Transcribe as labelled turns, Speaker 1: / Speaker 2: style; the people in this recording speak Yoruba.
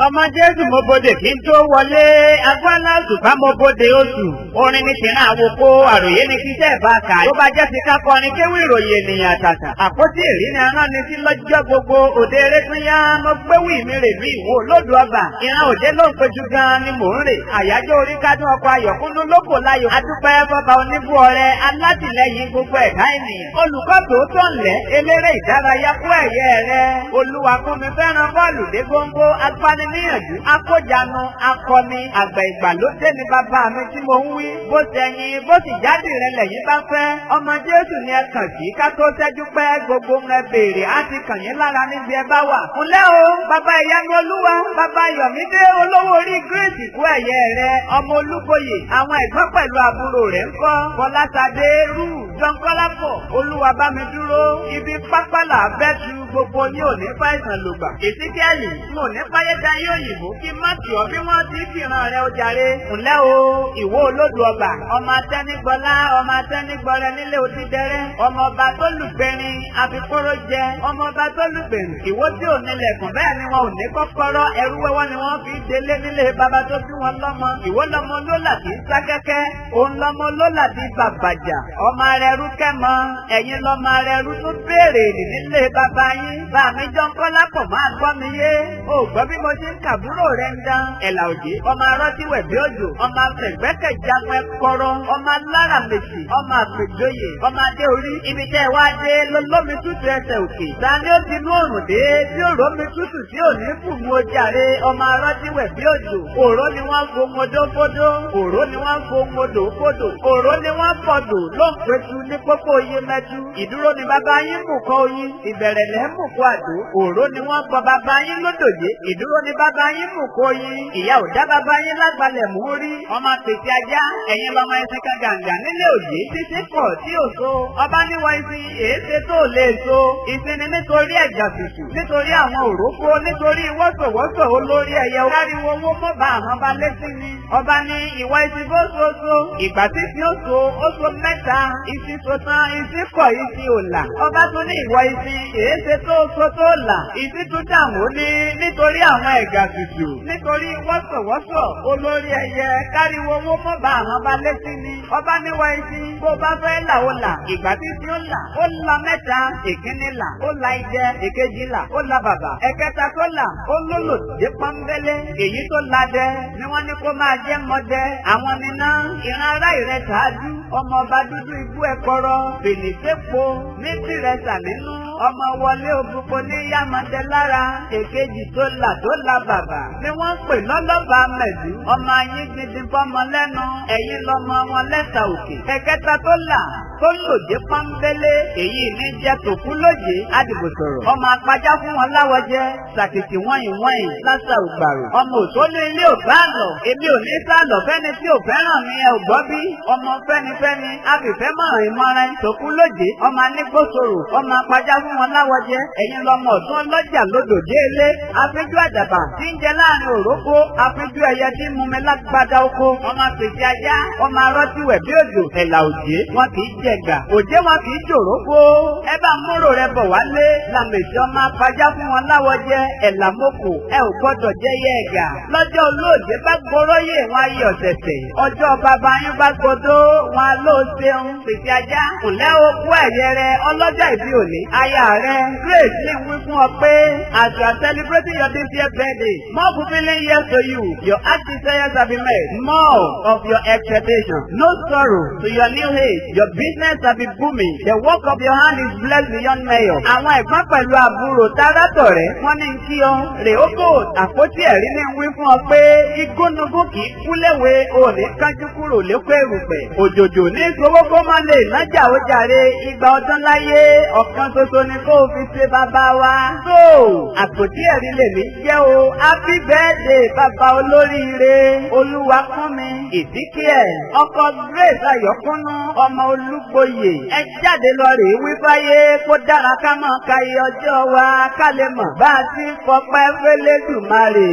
Speaker 1: ọmọ Jésù mo bodè kí n tó wọlé agbára òṣùpá mo bodè oṣù orin ní tìǹà àwòkó àròyé ní kí tẹ́ ẹ̀ bá kà tó bá jẹ́ ti ká kọrin kéwì ìròyìn ènìyàn àtàtà àpótí èrí ni aràn ní sí lọ́jọ́ gbogbo òde eré tún yá mo gbéwì mi rè bí ìwò lódò ọba ìran òde ló ń pejú gan ni mò ń rè àyájọ́ orí kádùn ọkọ̀ ayọ̀kúndún lóko láyò adúpẹ́ bọ́ba oníbú ọrẹ alátìlẹ́yìn gbogbo ẹ̀dá ènìyàn olùkọ́ tòótọ́ ńlẹ̀ eléré ìdárayá kú ẹ̀yẹ rẹ olúwa kún mi fẹ́ràn bọ́ọ̀lù dé góńgó agbaniníyànjú akójanu akọni àgbà ìgbàlódé ni bàbá mi tí mo ń wí bó tẹ̀yìn bó sì jáde rẹ lẹ́yìn bá fẹ́ ọmọ Jésù ni ẹ kàn sí ká tó ṣẹ́jú pẹ́ gbogbo ń ẹ béèrè á ti kàn yín lára níbi ẹ bá wà. Kúnlẹ́ o bàbá ìyanu olúwa bàbá Yọ̀mídé olówó orí Grace kú ẹ̀yẹ rẹ ọmọ Olúbóyè àwọn ẹ̀gbọ́n pẹ̀lú àbúrò rẹ̀ ń kọ́ Fọláṣadé rú jọ̀ǹkọ́lápọ̀ olúwa bá mi dúró ibi pápálà bẹ́tù gbogbo ní òní fàìsàn lògbà. Èsíkẹ́lì mo ní fáyédá yóò yìnbó kí má kì ọ́ bí wọ́n ti fìràn rẹ ó jàre. Kúnlẹ́ o ìwọ olódù ọba ọmọ atẹ́nigbọ́lá ọmọ atẹ́nigbọ́rẹ́ nílé òtí dẹrẹ́ ọmọ ọba tó lùgbẹ̀rin àfikúrò jẹ ọmọ ọba tó lùgbẹ̀rin ìwọ tí ò nílẹ̀kùn bẹ́ẹ̀ ni wọn ò ní kọ́kọ́rọ́ ẹrú wẹ́wọ́ ni wọ́n fi délé nílé bàbá tó bí wọn lọ́mọ ìwọ lọ́mọ lólà tí ń sá kẹ́kẹ́ òun lọ́mọ lólà tí bàbàjà ọmọ rẹ̀ rú kẹ́mọ ẹ̀yin lọ́mọ rẹ̀ rú tó béèrè nílé bàbá yín bá mi jọ ń kọ́ lápò máa gbọ́ mi yé o gbọ́ bí mo ṣe ń kàbúrò rẹ̀ ń dán ẹ̀là òjé ọmọ arọ́tíwẹ̀ bí òjò ọmọ afẹ̀gbẹ́kẹ̀jágun ẹ̀kọ́rọ́ ọmọ alára mèsì ọmọ àpèjọyè ọmọ adé orí ibi tẹ́ wá dé lólómi tútù ẹsẹ̀ òkè tani ó ti nú òrùn dé tí òró mi tútù tí ò ní fún mu ojàre ọmọ arọ́tíwẹ̀ bí òjò òró ni wọ́n fo modófódó òró ni wọ́n fo modòfódò òró ni wọ́n fọdò ló ń pẹ̀tù ní pópó iye mẹ́tú ìdúró ni bàbá yín mú kọ́ oyin ìbẹ̀rẹ̀ lẹ́ mú kọ́ àdó òró ni wọ́n gbọ́ bàbá yín lódòye ìdúró ni bàbá yín mú kọ́ oyin ìyá ò dá bàbá yín lágbálẹ̀ mú rí ọmọ pèsè ajá ẹ̀yin lọ́mọ ẹsẹ̀ kan gàǹgà nílé òye títí pọ̀ tí ò so ọba níwọ̀ ìsìn èéṣe tó lè so ìsinmi nítorí ẹ̀jà tutù nítorí àwọn òrókó nítorí wọ́sọ̀wọ́sọ̀ olórí ẹ̀yẹ okáriwo owó mọ́ba àwọn ọba létí ni ọba ní ìwọ ìsìn bó so ìgbà tí tí ó so mẹ́ta ìsìn so tán ìsìn kọ̀ ìsìn òlà ọba tún ní ìwọ ìsìn èéṣe tó là ìsìn tún dààmú ní nítorí àwọn ẹ̀gà tutù nítorí wọ́sọ̀wọ́sọ̀ olórí ẹ̀yẹ káriwo owó mọ́ba àwọn ọba létí ni ọba níwọ ìsìn bó bá fẹ́ là ó là ìgbà tí tí ó la mẹ́ta ìkíní là ó la idẹ ìkejì là ó la bàbà ẹ̀kẹta tó là ó lólò dé pọ́nbélé èyí tó la dẹ ni wọ́n ní kó máa jẹ́ mọ́dẹ àwọn nínà ìran ará ìrẹ́ ṣáájú ọmọ ọba dúdú ibú ẹ̀kọ́rọ́ fèlèsépò ní tìrẹsà nínú ọmọ wọlé òbúkọ ní yàmọ̀dé lára èkejì tó la bàbà ni wọ́n pè lọ́lọ́ba mẹ̀dú ọmọ ayé gidi bọ́mọ lẹ́nu ẹ̀yìn lọ́mọ wọn lẹ́ta òkè ẹ̀kẹta tó là tó lòdì pọ́nbélé èyí ní jẹ́ tòkú lóje àdìbò sọ̀rọ̀ ọmọ apájá fún wọn láwọjẹ sàkìtì wọ́nyìn lásà ògbàrò ọmọ òṣòlù ilé òbá lọ èmi ò ní sálọ fẹ́ni tí ò fẹ́ràn mi ẹ ò gbọ́ bí ọmọ fẹ́nifẹ́ni àfìfẹ́ mọ̀ràn ìmọ̀ràn tòkú lóje ọmọ anígbòsòrò ọmọ apájá fún wọn láwọjẹ ẹ̀yin lọmọ ọ̀tún ọlọ́jà lódòdé ilé afẹ́jú àdàbà tí ń jẹ láàrin òrókó afẹ́jú ẹyẹ tí ń mumi lágbádá oko ọmọ pèsè ajá ọmọ arọ́tíwẹ̀ bí òjò ẹ̀là òjé wọn kì í jẹ̀gà òjé wọn kì í jòrókó ẹ bá múrò rẹ bọ̀ wálé làmèsì ọmọ apájá fún wọn láwọjẹ ẹ̀là mọ́kò ẹ ò gbọ́dọ̀ jẹ́ yẹ ẹ̀gà lọ́jọ́ olóòjé bá gboróyè wọn ayé ọ̀sẹ̀sẹ̀ ọjọ́ bàbá yín bá gbọdọ̀ wọn ló ṣeun pèsè ajá kùnlẹ́ okú ẹ̀yẹ rẹ ọlọ́jà ìbí òní aya rẹ Grace ní wí fún ọ pé as you are celebrating your this year birthday more fulfilling years to you your heart desires have been met more of your expectation no sorrow to your new age your business have been booming the work of your hand is blessed beyond measure. àwọn ẹ̀gbọ́n pẹ̀lú àbúrò tárátọ̀ rẹ̀ wọ́n ní kí ọ rèókò àpótí ẹ̀rí ní wí fún ọ pé igúnnugún kì í kúléwé òní kánjú kúrò lékò èrùpẹ̀ òjòjò ní ìṣòwò kó má lè nájà ó jàre igba ọdún láyé ọ̀kan ṣoṣo ni kó o fi ṣe bàbá wa. so àpótí ẹ̀rí lèmi jẹ́ o happy birthday bàbá olóríire olúwa kún mi Ezekiel ọkọ Grace ayọ̀kúnnú ọmọ Olúgbòyè ẹ jáde lọ rèé wí fáyé kó dára ká mọ̀ ká iye ọjọ́ wa ká lè mọ̀ bá a ti fọpẹ́ fẹ́lẹ́dùmarè.